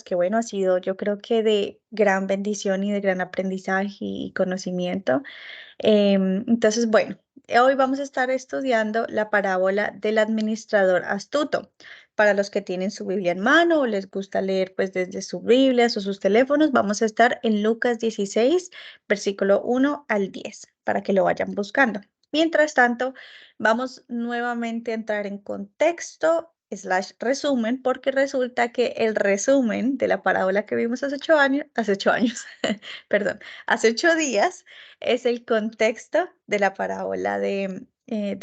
que bueno, ha sido yo creo que de gran bendición y de gran aprendizaje y conocimiento. Entonces, bueno, hoy vamos a estar estudiando la parábola del administrador astuto. Para los que tienen su Biblia en mano o les gusta leer pues desde sus Biblias o sus teléfonos, vamos a estar en Lucas 16, versículo 1 al 10, para que lo vayan buscando. Mientras tanto, vamos nuevamente a entrar en contexto slash resumen, porque resulta que el resumen de la parábola que vimos hace 8 años, perdón, hace 8 días, es el contexto de la parábola del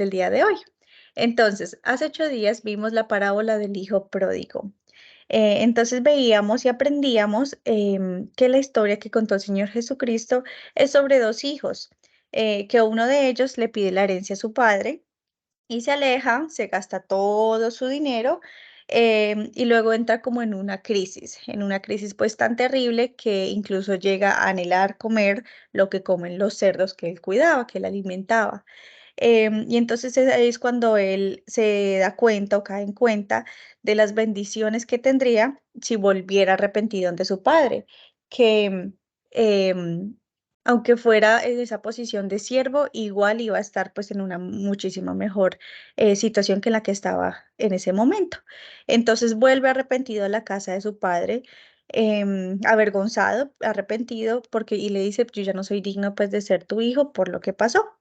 día de hoy. Entonces, hace 8 días vimos la parábola del hijo pródigo. Entonces veíamos y aprendíamos que la historia que contó el Señor Jesucristo es sobre dos hijos, que uno de ellos le pide la herencia a su padre y se aleja, se gasta todo su dinero y luego entra como en una crisis pues tan terrible que incluso llega a anhelar comer lo que comen los cerdos que él cuidaba, que él alimentaba. Y entonces ahí es cuando él se da cuenta o cae en cuenta de las bendiciones que tendría si volviera arrepentido ante su padre, que em, aunque fuera en esa posición de siervo, igual iba a estar pues en una muchísimo mejor situación que en la que estaba en ese momento. Entonces vuelve arrepentido a la casa de su padre. Avergonzado, arrepentido, porque y le dice, yo ya no soy digno pues de ser tu hijo por lo que pasó.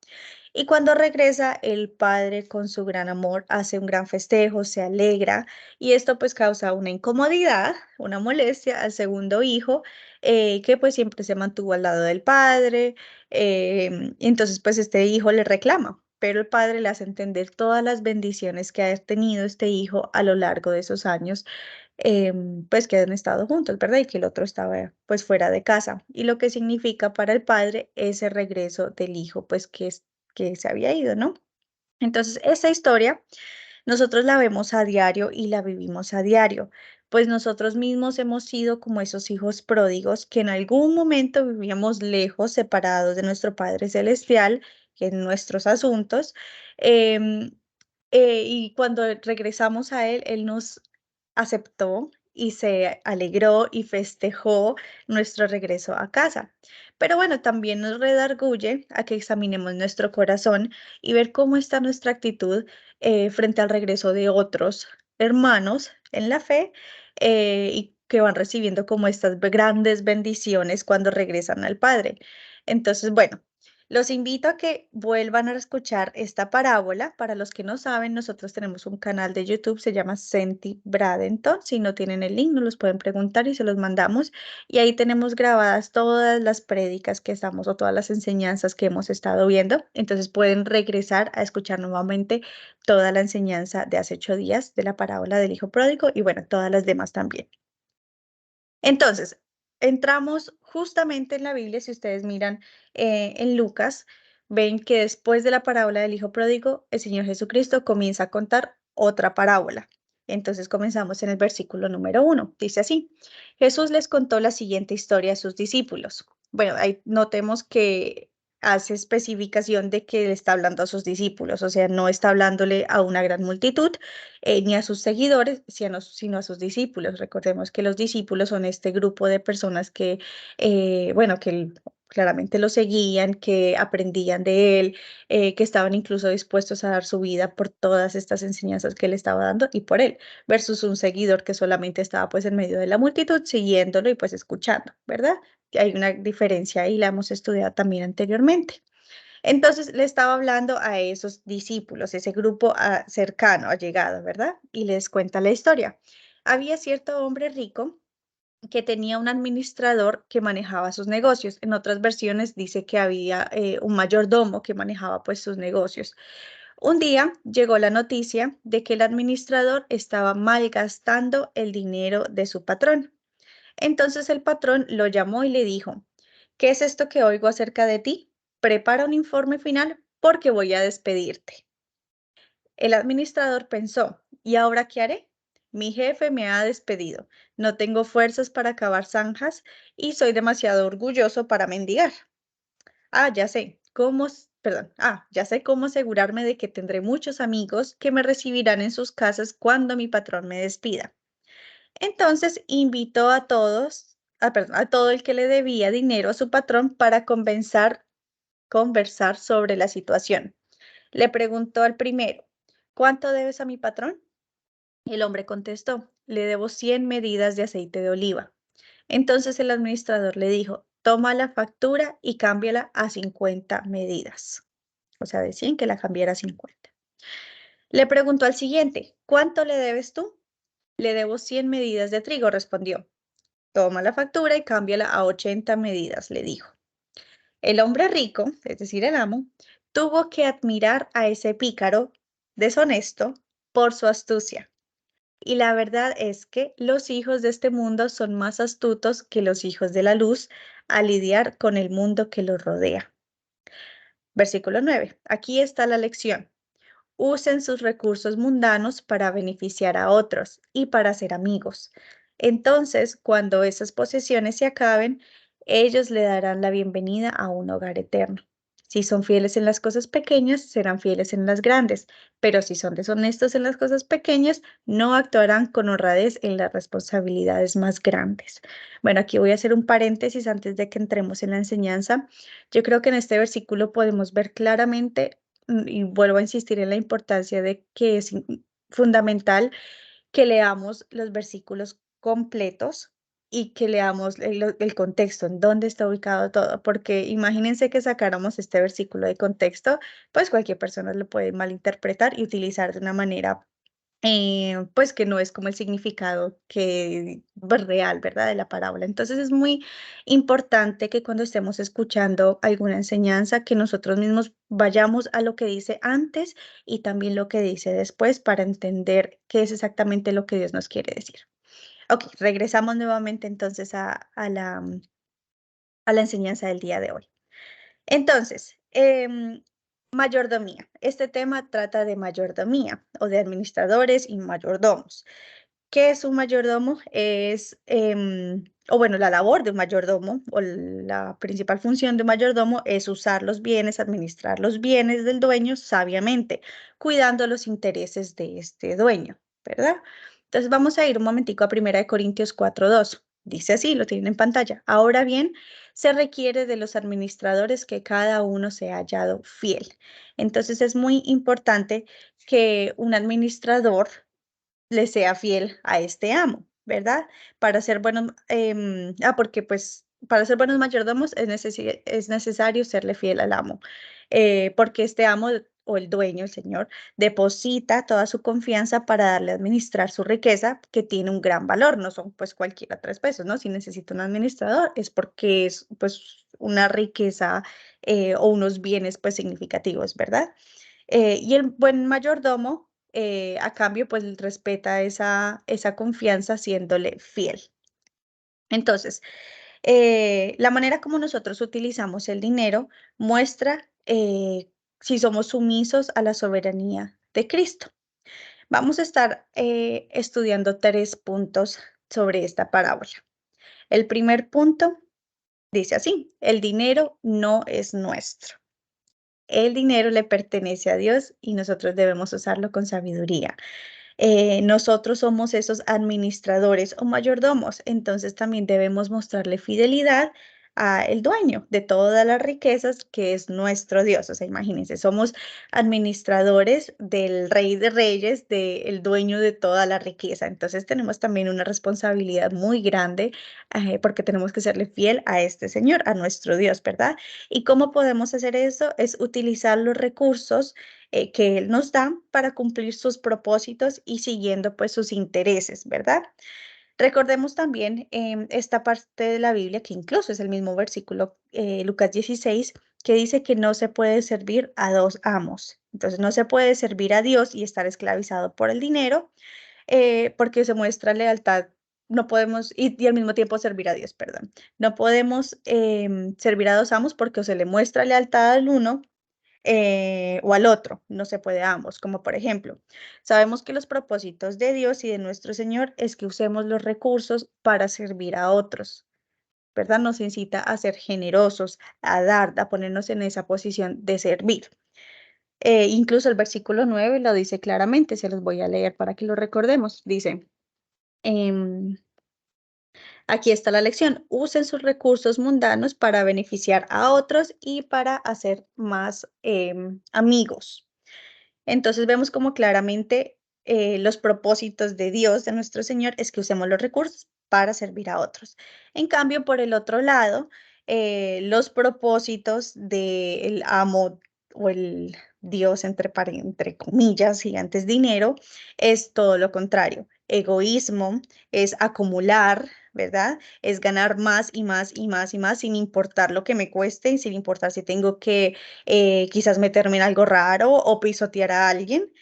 Y cuando regresa, el padre con su gran amor hace un gran festejo, se alegra y esto pues causa una incomodidad, una molestia al segundo hijo, que pues siempre se mantuvo al lado del padre. Y entonces pues este hijo le reclama, pero el padre le hace entender todas las bendiciones que ha tenido este hijo a lo largo de esos años, pues que han estado juntos, ¿verdad? Y que el otro estaba pues fuera de casa. Y lo que significa para el padre ese regreso del hijo, pues que se había ido, ¿no? Entonces, esta historia nosotros la vemos a diario y la vivimos a diario, pues nosotros mismos hemos sido como esos hijos pródigos que en algún momento vivíamos lejos, separados de nuestro Padre Celestial, en nuestros asuntos, em, y cuando regresamos a Él, Él nos aceptó y se alegró y festejó nuestro regreso a casa. Pero bueno, también nos redarguye a que examinemos nuestro corazón y ver cómo está nuestra actitud frente al regreso de otros hermanos en la fe, y que van recibiendo como estas grandes bendiciones cuando regresan al Padre. Entonces, bueno, los invito a que vuelvan a escuchar esta parábola. Para los que no saben, nosotros tenemos un canal de YouTube, se llama Senti Bradenton. Si no tienen el link, nos los pueden preguntar y se los mandamos. Y ahí tenemos grabadas todas las prédicas que estamos o todas las enseñanzas que hemos estado viendo. Entonces pueden regresar a escuchar nuevamente toda la enseñanza de hace 8 días de la parábola del hijo pródigo y bueno, todas las demás también. Entonces, entramos justamente en la Biblia, si ustedes miran en Lucas, ven que después de la parábola del hijo pródigo, el Señor Jesucristo comienza a contar otra parábola. Entonces comenzamos en el versículo número 1. Dice así, Jesús les contó la siguiente historia a sus discípulos. Bueno, ahí notemos que hace especificación de que le está hablando a sus discípulos, o sea, no está hablándole a una gran multitud, ni a sus seguidores, sino a sus discípulos. Recordemos que los discípulos son este grupo de personas que, bueno, claramente lo seguían, que aprendían de él, que estaban incluso dispuestos a dar su vida por todas estas enseñanzas que él estaba dando y por él, versus un seguidor que solamente estaba pues en medio de la multitud, siguiéndolo y pues escuchando, ¿verdad? Hay una diferencia y la hemos estudiado también anteriormente. Entonces le estaba hablando a esos discípulos, ese grupo cercano, allegado, ¿verdad? Y les cuenta la historia. Había cierto hombre rico que tenía un administrador que manejaba sus negocios. En otras versiones dice que había un mayordomo que manejaba pues sus negocios. Un día llegó la noticia de que el administrador estaba malgastando el dinero de su patrón. Entonces el patrón lo llamó y le dijo, ¿qué es esto que oigo acerca de ti? Prepara un informe final porque voy a despedirte. El administrador pensó, ¿y ahora qué haré? Mi jefe me ha despedido, no tengo fuerzas para cavar zanjas y soy demasiado orgulloso para mendigar. Ya sé cómo asegurarme de que tendré muchos amigos que me recibirán en sus casas cuando mi patrón me despida. Entonces invitó a todos, perdón, a todo el que le debía dinero a su patrón para conversar sobre la situación. Le preguntó al primero, ¿cuánto debes a mi patrón? El hombre contestó, le debo 100 medidas de aceite de oliva. Entonces el administrador le dijo, toma la factura y cámbiala a 50 medidas. O sea, de 100 que la cambiara a 50. Le preguntó al siguiente, ¿cuánto le debes tú? Le debo 100 medidas de trigo, respondió. Toma la factura y cámbiala a 80 medidas, le dijo. El hombre rico, es decir, el amo, tuvo que admirar a ese pícaro deshonesto por su astucia. Y la verdad es que los hijos de este mundo son más astutos que los hijos de la luz al lidiar con el mundo que los rodea. Versículo 9. Aquí está la lección. Usen sus recursos mundanos para beneficiar a otros y para ser amigos. Entonces, cuando esas posesiones se acaben, ellos le darán la bienvenida a un hogar eterno. Si son fieles en las cosas pequeñas, serán fieles en las grandes, pero si son deshonestos en las cosas pequeñas, no actuarán con honradez en las responsabilidades más grandes. Bueno, aquí voy a hacer un paréntesis antes de que entremos en la enseñanza. Yo creo que en este versículo podemos ver claramente y vuelvo a insistir en la importancia de que es fundamental que leamos los versículos completos y que leamos el contexto, en dónde está ubicado todo, porque imagínense que sacáramos este versículo de contexto, pues cualquier persona lo puede malinterpretar y utilizar de una manera pues que no es como el significado que pues, real, ¿verdad? De la parábola. Entonces es muy importante que cuando estemos escuchando alguna enseñanza, que nosotros mismos vayamos a lo que dice antes y también lo que dice después para entender qué es exactamente lo que Dios nos quiere decir. Ok, regresamos nuevamente entonces a la enseñanza del día de hoy. Entonces, mayordomía. Este tema trata de mayordomía o de administradores y mayordomos. ¿Qué es un mayordomo? Es, o bueno, la labor de un mayordomo o la principal función de un mayordomo es usar los bienes, administrar los bienes del dueño sabiamente, cuidando los intereses de este dueño, ¿verdad? Entonces vamos a ir un momentico a 1 Corintios 4:2. Dice así, lo tienen en pantalla. Ahora bien, se requiere de los administradores que cada uno sea hallado fiel. Entonces es muy importante que un administrador le sea fiel a este amo, ¿verdad? Para ser buenos, porque pues para ser buenos mayordomos es necesario serle fiel al amo, porque este amo o el dueño, el señor, deposita toda su confianza para darle a administrar su riqueza, que tiene un gran valor, no son pues cualquiera 3 pesos, ¿no? Si necesita un administrador es porque es pues una riqueza o unos bienes pues significativos, ¿verdad? Y el buen mayordomo, a cambio, pues respeta esa confianza siéndole fiel. Entonces, la manera como nosotros utilizamos el dinero muestra si somos sumisos a la soberanía de Cristo. Vamos a estar estudiando 3 puntos sobre esta parábola. El primer punto dice así, el dinero no es nuestro. El dinero le pertenece a Dios y nosotros debemos usarlo con sabiduría. Nosotros somos esos administradores o mayordomos, entonces también debemos mostrarle fidelidad a el dueño de todas las riquezas que es nuestro Dios. O sea, imagínense, somos administradores del Rey de Reyes, del dueño de toda la riqueza. Entonces tenemos también una responsabilidad muy grande porque tenemos que serle fiel a este Señor, a nuestro Dios, ¿verdad? ¿Y cómo podemos hacer eso? Es utilizar los recursos que Él nos da para cumplir sus propósitos y siguiendo pues sus intereses, ¿verdad? Recordemos también esta parte de la Biblia, que incluso es el mismo versículo, Lucas 16, que dice que no se puede servir a dos amos. Entonces no se puede servir a Dios y estar esclavizado por el dinero, porque se muestra lealtad. No podemos, y al mismo tiempo servir a Dios, perdón. No podemos servir a dos amos porque o se le muestra lealtad al uno o al otro, no se puede a ambos, como por ejemplo, sabemos que los propósitos de Dios y de nuestro Señor es que usemos los recursos para servir a otros, ¿verdad? Nos incita a ser generosos, a dar, a ponernos en esa posición de servir. Incluso el versículo 9 lo dice claramente, se los voy a leer para que lo recordemos. Dice, Em, Aquí está la lección. Usen sus recursos mundanos para beneficiar a otros y para hacer más amigos. Entonces vemos como claramente los propósitos de Dios, de nuestro Señor, es que usemos los recursos para servir a otros. En cambio, por el otro lado, los propósitos del amo o el Dios, entre comillas, gigantes dinero, es todo lo contrario. Egoísmo es acumular, ¿verdad? Es ganar más y más y más y más sin importar lo que me cueste y sin importar si tengo que quizás meterme en algo raro o pisotear a alguien,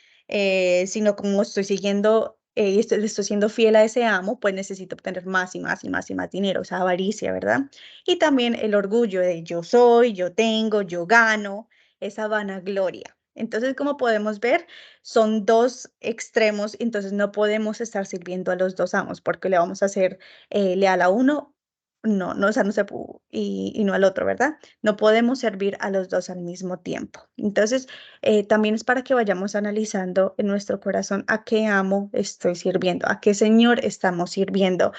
sino como estoy siguiendo y le estoy siendo fiel a ese amo, pues necesito obtener más y más y más y más dinero, esa avaricia, ¿verdad? Y también el orgullo de yo soy, yo tengo, yo gano, esa vanagloria. Entonces, como podemos ver, son dos extremos, entonces no podemos estar sirviendo a los dos amos porque le vamos a hacer leal a uno, no, no, o sea, no se y no al otro, ¿verdad? No podemos servir a los dos al mismo tiempo. Entonces, también es para que vayamos analizando en nuestro corazón a qué amo estoy sirviendo, a qué Señor estamos sirviendo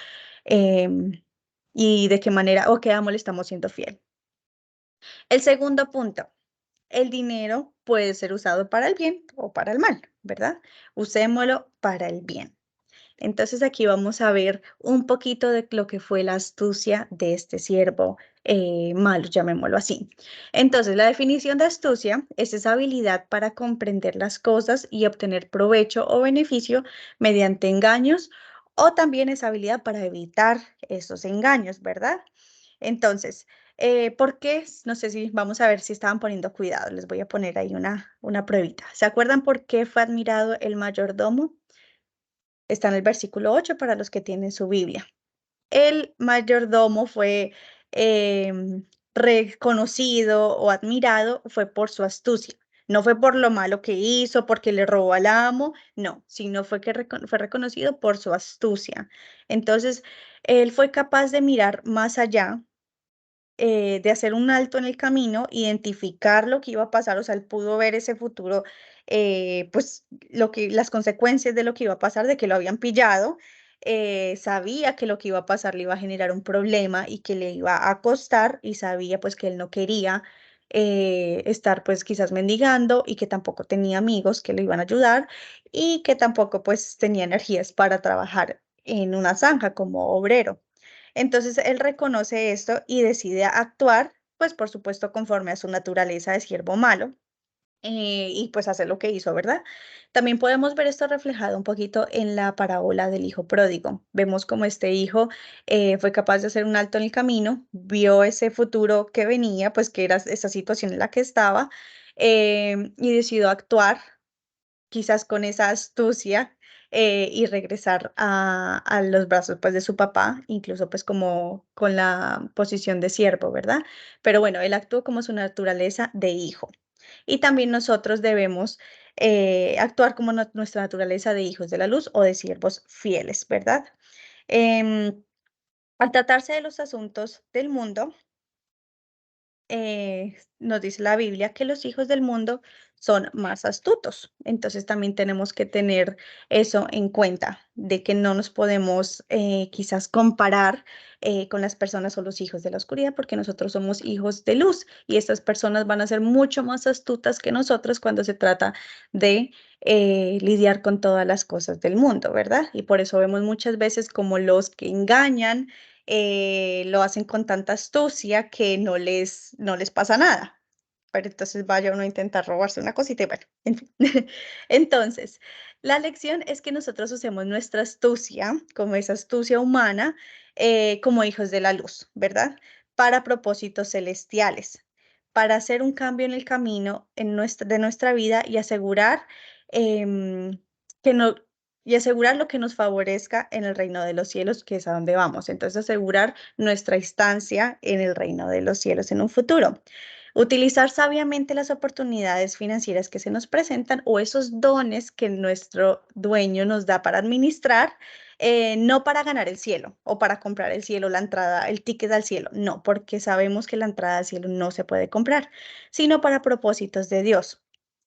y de qué manera o qué amo le estamos siendo fiel. El segundo punto, el dinero puede ser usado para el bien o para el mal, ¿verdad? Usémoslo para el bien. Entonces aquí vamos a ver un poquito de lo que fue la astucia de este siervo malo, llamémoslo así. Entonces, la definición de astucia es esa habilidad para comprender las cosas y obtener provecho o beneficio mediante engaños o también esa habilidad para evitar esos engaños, ¿verdad? Entonces, ¿por qué? No sé si vamos a ver si estaban poniendo cuidado. Les voy a poner ahí una pruebita. ¿Se acuerdan por qué fue admirado el mayordomo? Está en el versículo 8 para los que tienen su Biblia. El mayordomo fue reconocido o admirado, fue por su astucia. No fue por lo malo que hizo, porque le robó al amo, no, sino fue que fue reconocido por su astucia. Entonces, él fue capaz de mirar más allá, de hacer un alto en el camino, identificar lo que iba a pasar, o sea, él pudo ver ese futuro, pues las consecuencias de lo que iba a pasar, de que lo habían pillado, sabía que lo que iba a pasar le iba a generar un problema y que le iba a costar y sabía pues que él no quería estar pues quizás mendigando y que tampoco tenía amigos que lo iban a ayudar y que tampoco pues tenía energías para trabajar en una zanja como obrero. Entonces él reconoce esto y decide actuar, pues por supuesto conforme a su naturaleza de siervo malo, y pues hacer lo que hizo, ¿verdad? También podemos ver esto reflejado un poquito en la parábola del hijo pródigo. Vemos como este hijo fue capaz de hacer un alto en el camino, vio ese futuro que venía, pues que era esa situación en la que estaba, y decidió actuar quizás con esa astucia y regresar a los brazos pues de su papá, incluso pues como con la posición de siervo, ¿verdad? Pero bueno, él actuó como su naturaleza de hijo. Y también nosotros debemos actuar como nuestra naturaleza de hijos de la luz o de siervos fieles, ¿verdad? Em, Al tratarse de los asuntos del mundo, nos dice la Biblia que los hijos del mundo son más astutos. Entonces también tenemos que tener eso en cuenta, de que no nos podemos quizás comparar con las personas o los hijos de la oscuridad, porque nosotros somos hijos de luz y estas personas van a ser mucho más astutas que nosotros cuando se trata de lidiar con todas las cosas del mundo, ¿verdad? Y por eso vemos muchas veces como los que engañan lo hacen con tanta astucia que no les pasa nada. Pero entonces vaya uno a intentar robarse una cosita y bueno, en fin. Entonces, la lección es que nosotros usemos nuestra astucia, como esa astucia humana, como hijos de la luz, ¿verdad? Para propósitos celestiales, para hacer un cambio en el camino de nuestra vida y asegurar que no, y asegurar lo que nos favorezca en el reino de los cielos, que es a donde vamos. Entonces, asegurar nuestra instancia en el reino de los cielos en un futuro. Utilizar sabiamente las oportunidades financieras que se nos presentan o esos dones que nuestro dueño nos da para administrar, no para ganar el cielo o para comprar el cielo, la entrada, el ticket al cielo, no, porque sabemos que la entrada al cielo no se puede comprar, sino para propósitos de Dios.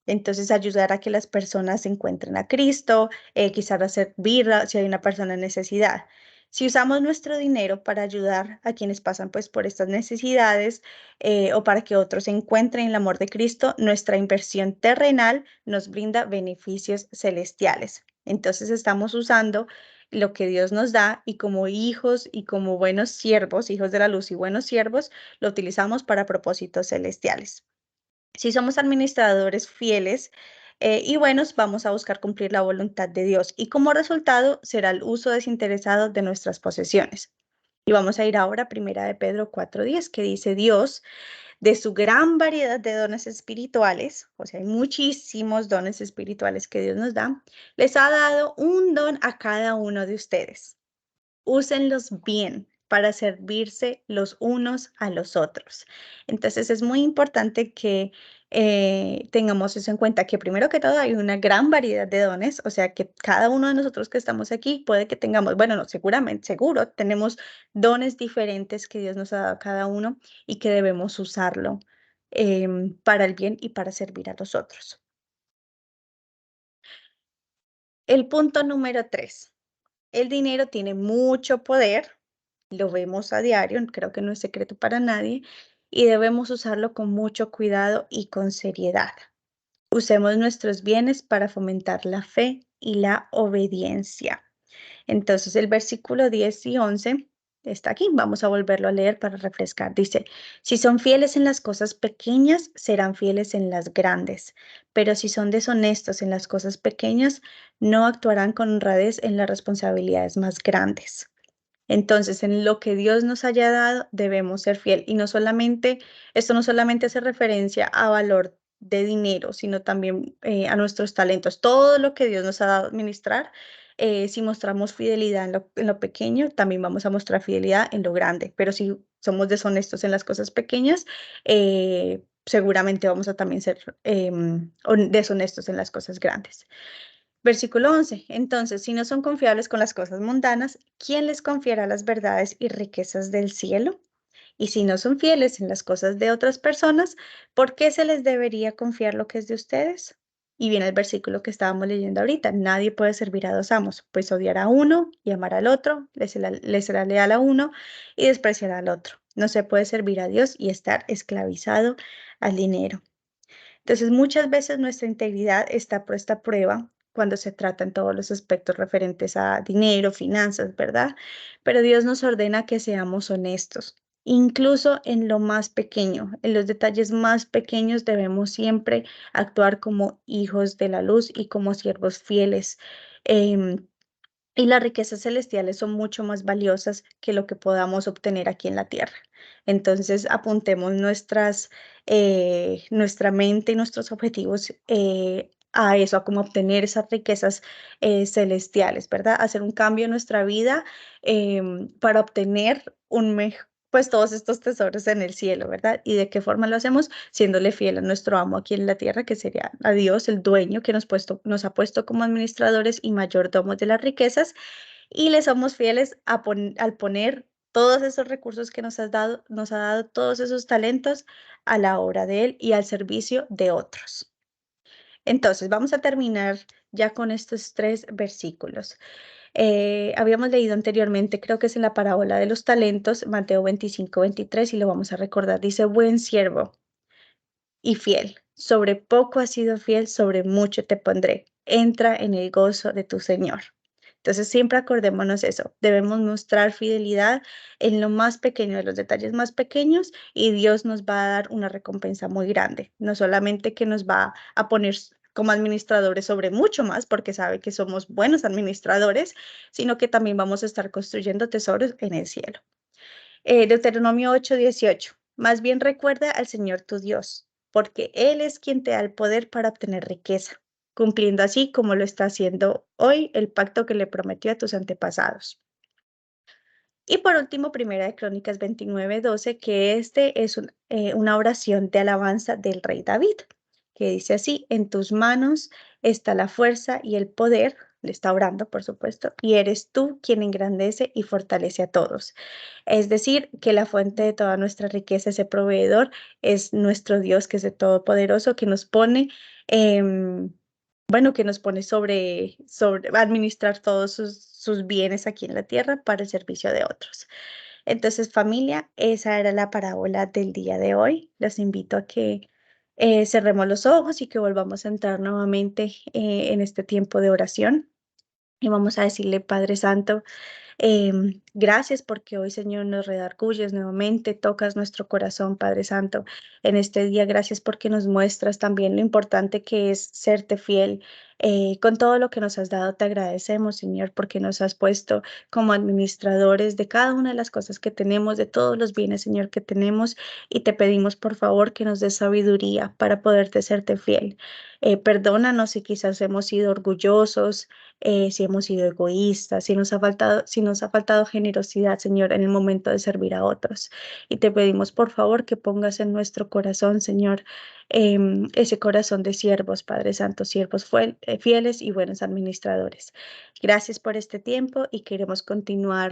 Entonces, ayudar a que las personas encuentren a Cristo, quizás a servirla si hay una persona en necesidad. Si usamos nuestro dinero para ayudar a quienes pasan pues por estas necesidades o para que otros encuentren el amor de Cristo, nuestra inversión terrenal nos brinda beneficios celestiales. Entonces estamos usando lo que Dios nos da y como hijos y como buenos siervos, hijos de la luz y buenos siervos, lo utilizamos para propósitos celestiales. Si somos administradores fieles y buenos, vamos a buscar cumplir la voluntad de Dios y como resultado será el uso desinteresado de nuestras posesiones. Y vamos a ir ahora a Primera de Pedro 4:10, que dice Dios, de su gran variedad de dones espirituales, o sea, hay muchísimos dones espirituales que Dios nos da, les ha dado un don a cada uno de ustedes. Úsenlos bien para servirse los unos a los otros. Entonces es muy importante que tengamos eso en cuenta, que primero que todo hay una gran variedad de dones, o sea que cada uno de nosotros que estamos aquí puede que tengamos, bueno, no, seguramente, seguro, tenemos dones diferentes que Dios nos ha dado a cada uno y que debemos usarlo para el bien y para servir a los otros. El punto número 3. El dinero tiene mucho poder, lo vemos a diario, creo que no es secreto para nadie, y debemos usarlo con mucho cuidado y con seriedad. Usemos nuestros bienes para fomentar la fe y la obediencia. Entonces el versículo 10 y 11 está aquí. Vamos a volverlo a leer para refrescar. Dice, si son fieles en las cosas pequeñas, serán fieles en las grandes. Pero si son deshonestos en las cosas pequeñas, no actuarán con honradez en las responsabilidades más grandes. Entonces, en lo que Dios nos haya dado, debemos ser fiel. Y no solamente, esto no solamente hace referencia a valor de dinero, sino también a nuestros talentos. Todo lo que Dios nos ha dado a administrar, si mostramos fidelidad en lo pequeño, también vamos a mostrar fidelidad en lo grande. Pero si somos deshonestos en las cosas pequeñas, seguramente vamos a también ser deshonestos en las cosas grandes. Versículo 11. Entonces, si no son confiables con las cosas mundanas, ¿quién les confiará las verdades y riquezas del cielo? Y si no son fieles en las cosas de otras personas, ¿por qué se les debería confiar lo que es de ustedes? Y viene el versículo que estábamos leyendo ahorita. Nadie puede servir a dos amos, pues odiará a uno y amar al otro, le será leal a uno y despreciará al otro. No se puede servir a Dios y estar esclavizado al dinero. Entonces, muchas veces nuestra integridad está puesta a prueba cuando se tratan todos los aspectos referentes a dinero, finanzas, ¿verdad? Pero Dios nos ordena que seamos honestos. Incluso en lo más pequeño, en los detalles más pequeños debemos siempre actuar como hijos de la luz y como siervos fieles. Em, y las riquezas celestiales son mucho más valiosas que lo que podamos obtener aquí en la tierra. Entonces, apuntemos nuestra mente y nuestros objetivos a eso, a cómo obtener esas riquezas celestiales, ¿verdad? Hacer un cambio en nuestra vida para obtener pues todos estos tesoros en el cielo, ¿verdad? ¿Y de qué forma lo hacemos? Siéndole fiel a nuestro amo aquí en la tierra, que sería a Dios, el dueño que nos ha puesto como administradores y mayordomos de las riquezas, y le somos fieles al poner todos esos recursos que nos ha dado todos esos talentos a la obra de Él y al servicio de otros. Entonces, vamos a terminar ya con estos 3 versículos. Habíamos leído anteriormente, creo que es en la parábola de los talentos, Mateo 25:23, y lo vamos a recordar. Dice, buen siervo y fiel. Sobre poco has sido fiel, sobre mucho te pondré. Entra en el gozo de tu Señor. Entonces, siempre acordémonos eso. Debemos mostrar fidelidad en lo más pequeño, en los detalles más pequeños, y Dios nos va a dar una recompensa muy grande. No solamente que nos va a poner como administradores sobre mucho más, porque sabe que somos buenos administradores, sino que también vamos a estar construyendo tesoros en el cielo. Deuteronomio 8:18. Más bien recuerda al Señor tu Dios, porque Él es quien te da el poder para obtener riqueza, cumpliendo así como lo está haciendo hoy el pacto que le prometió a tus antepasados. Y por último, Primera de Crónicas 29:12, que este es una oración de alabanza del rey David, que dice así, en tus manos está la fuerza y el poder, le está orando, por supuesto, y eres tú quien engrandece y fortalece a todos. Es decir, que la fuente de toda nuestra riqueza, ese proveedor, es nuestro Dios, que es el Todopoderoso, que nos pone, bueno, que nos pone sobre administrar todos sus bienes aquí en la tierra para el servicio de otros. Entonces, familia, esa era la parábola del día de hoy. Los invito a que cerremos los ojos y que volvamos a entrar nuevamente en este tiempo de oración. Y vamos a decirle, Padre Santo, gracias porque hoy, Señor, nos redarguyes nuevamente, tocas nuestro corazón, Padre Santo, en este día. Gracias porque nos muestras también lo importante que es serte fiel. Con todo lo que nos has dado, te agradecemos, Señor, porque nos has puesto como administradores de cada una de las cosas que tenemos, de todos los bienes, Señor, que tenemos, y te pedimos, por favor, que nos des sabiduría para poderte serte fiel. Perdónanos si quizás hemos sido orgullosos, si hemos sido egoístas, si nos ha faltado generosidad, Señor, en el momento de servir a otros. Y te pedimos, por favor, que pongas en nuestro corazón, Señor, ese corazón de siervos, Padre Santo, siervos fieles y buenos administradores. Gracias por este tiempo y queremos continuar